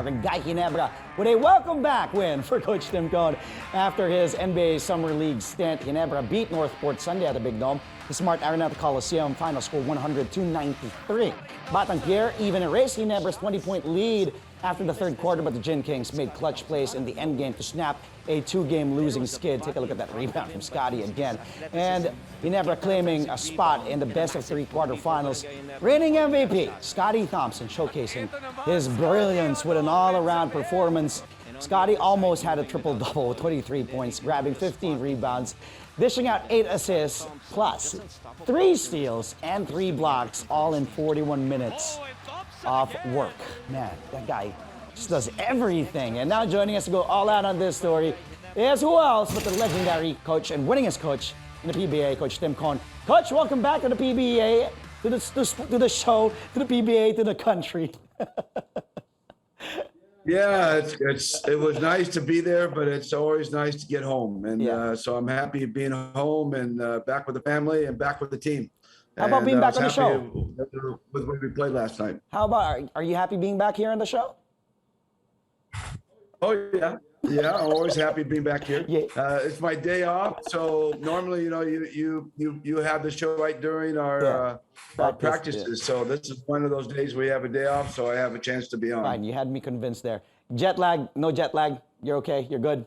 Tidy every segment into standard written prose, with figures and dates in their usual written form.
Barangay Ginebra with a welcome back win for Coach Tim Cohn after his NBA Summer League stint. Ginebra beat Northport Sunday at the Big Dome. The Smart Araneta Coliseum final score 102-93. Batang Pierre even erased Ginebra's 20-point lead after the third quarter, but the Gin Kings made clutch plays in the endgame to snap a two-game losing skid. Take a look at that rebound from Scotty again. And Ginebra claiming a spot in the best-of-3 quarterfinals. Reigning MVP, Scotty Thompson, showcasing his brilliance with an all-around performance. Scotty almost had a triple-double with 23 points, grabbing 15 rebounds, dishing out 8 assists, plus 3 steals and 3 blocks, all in 41 minutes of work. Man, that guy just does everything. And now joining us to go all out on this story is who else but the legendary coach and winningest coach in the PBA, Coach Tim Cohn. Coach, welcome back to the PBA, to the show, to the PBA, to the country. Yeah, it was nice to be there, but it's always nice to get home. And so I'm happy being home and back with the family and back with the team. How about being back on the show? With what we played last night. How about, are you happy being back here on the show? Oh, yeah. Yeah, I'm always happy being back here. Yeah. It's my day off, so normally, you have the show right during our practices. Yeah. So this is one of those days we have a day off, so I have a chance to be on. Fine, you had me convinced there. Jet lag, no jet lag. You're okay. You're good.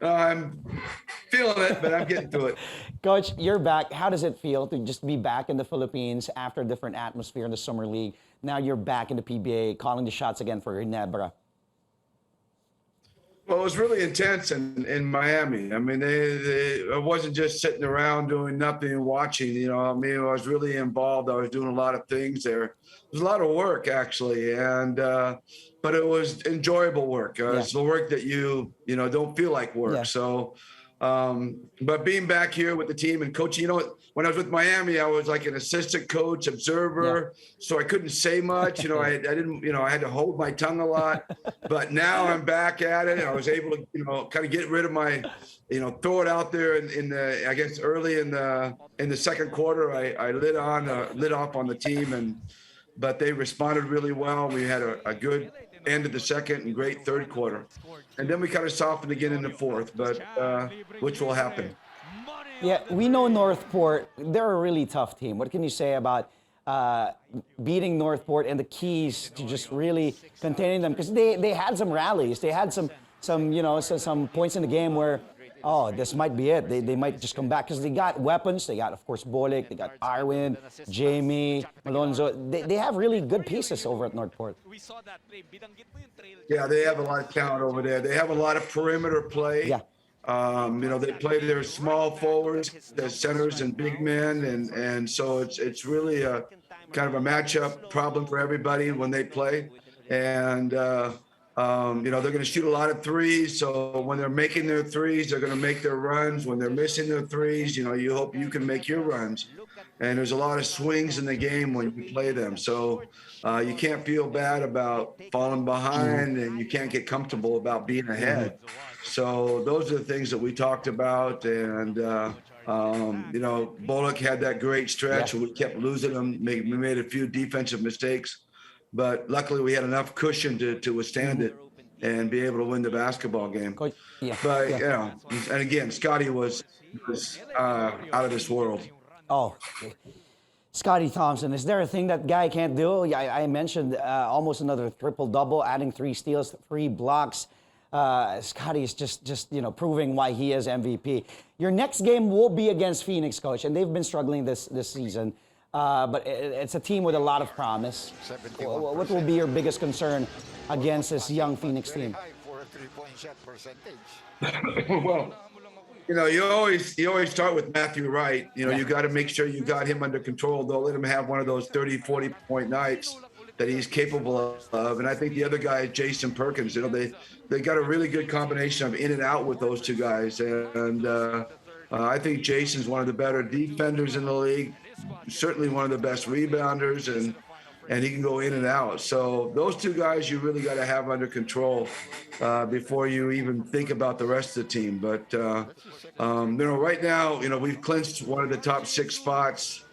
I'm feeling it, but I'm getting to it. Coach, you're back. How does it feel to just be back in the Philippines after a different atmosphere in the Summer League? Now you're back in the PBA, calling the shots again for Ginebra. Well, it was really intense in Miami. I mean, I wasn't just sitting around doing nothing and watching. I mean, I was really involved. I was doing a lot of things there. It was a lot of work, actually, but it was enjoyable work. It's the work that you don't feel like work. Yeah. So, but being back here with the team and coaching, when I was with Miami, I was like an assistant coach, observer, so I couldn't say much. I didn't, I had to hold my tongue a lot. But now I'm back at it. I was able to, kind of get rid of my, throw it out there I guess early in the second quarter. I lit off on the team, but they responded really well. We had a good end of the second and great third quarter. And then we kind of softened again in the fourth, but which will happen. Yeah, we know Northport. They're a really tough team. What can you say about beating Northport and the keys to just really containing them? Because they had some rallies. They had some points in the game where, this might be it. They might just come back because they got weapons. They got, of course, Bolik. They got Arwin, Jamie, Malonzo. They have really good pieces over at Northport. Yeah, they have a lot of talent over there. They have a lot of perimeter play. Yeah. They play their small forwards, their centers and big men, and so it's really a kind of a matchup problem for everybody when they play. And they're going to shoot a lot of threes. So when they're making their threes, they're going to make their runs. When they're missing their threes, you hope you can make your runs. And there's a lot of swings in the game when you play them. So you can't feel bad about falling behind, and you can't get comfortable about being ahead. So those are the things that we talked about. And, Bolik had that great stretch. We kept losing them. We made a few defensive mistakes. But luckily, we had enough cushion to withstand it and be able to win the basketball game. But, and again, Scotty was out of this world. Oh, Scotty Thompson. Is there a thing that guy can't do? I mentioned almost another triple-double, adding 3 steals, 3 blocks. Scotty is just proving why he is MVP. Your next game will be against Phoenix, Coach, and they've been struggling this season. But it's a team with a lot of promise. What will be your biggest concern against this young Phoenix team? Well, you always start with Matthew Wright. You got to make sure you got him under control. Don't let him have one of those 30, 40-point nights that he's capable of. And I think the other guy is Jason Perkins. They got a really good combination of in and out with those two guys. And I think Jason's one of the better defenders in the league. Certainly one of the best rebounders, and he can go in and out. So those two guys you really got to have under control before you even think about the rest of the team. But right now, we've clinched one of the top 6 spots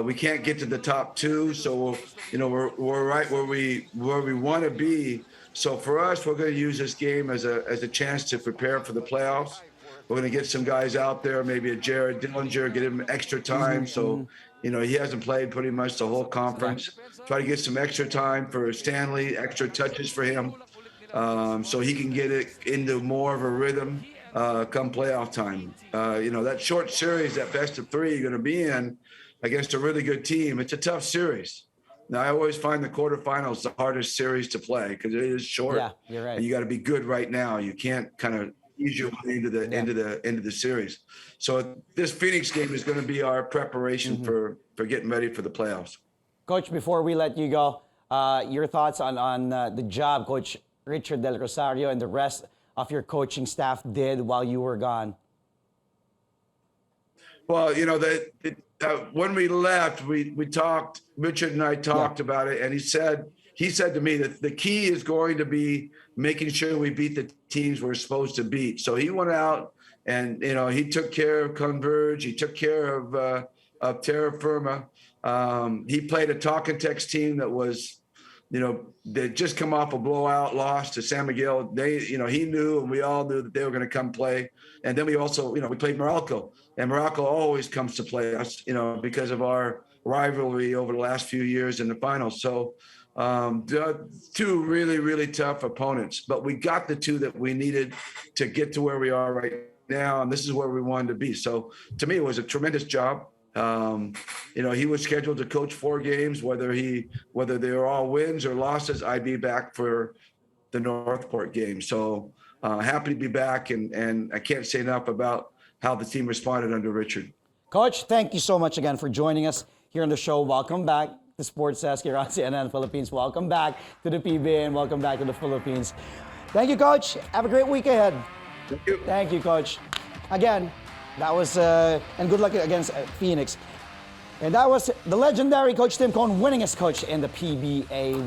We can't get to the top two, so we're right where we want to be. So for us, we're going to use this game as a chance to prepare for the playoffs. We're going to get some guys out there, maybe a Jared Dillinger, get him extra time. So, he hasn't played pretty much the whole conference. Try to get some extra time for Stanley, extra touches for him, so he can get it into more of a rhythm come playoff time. That short series, that best of three you're going to be in against a really good team, it's a tough series. Now, I always find the quarterfinals the hardest series to play because it is short. Yeah, you're right. And you got to be good right now. You can't kind of ease your way into the series. So this Phoenix game is going to be our preparation for getting ready for the playoffs. Coach, before we let you go, your thoughts on the job Coach Richard Del Rosario and the rest of your coaching staff did while you were gone? Well, when we left, we talked. Richard and I talked about it, and he said to me that the key is going to be making sure we beat the teams we're supposed to beat. So he went out and he took care of Converge. He took care of Terra Firma. He played a talk and text team that was, they just come off a blowout loss to San Miguel. He knew, and we all knew that they were going to come play. And then we also, we played Morocco, and Morocco always comes to play us, because of our rivalry over the last few years in the finals. So two really, really tough opponents, but we got the two that we needed to get to where we are right now. And this is where we wanted to be. So to me, it was a tremendous job. He was scheduled to coach 4 games, whether they were all wins or losses, I'd be back for the Northport game. So happy to be back, and I can't say enough about how the team responded under Richard. Coach, thank you so much again for joining us here on the show. Welcome back to Sports Desk here on CNN Philippines. Welcome back to the PBA and welcome back to the Philippines. Thank you, Coach. Have a great week ahead. Thank you. Thank you, Coach. Again, that was, and good luck against Phoenix. And that was the legendary Coach Tim Cohn, winningest coach in the PBA.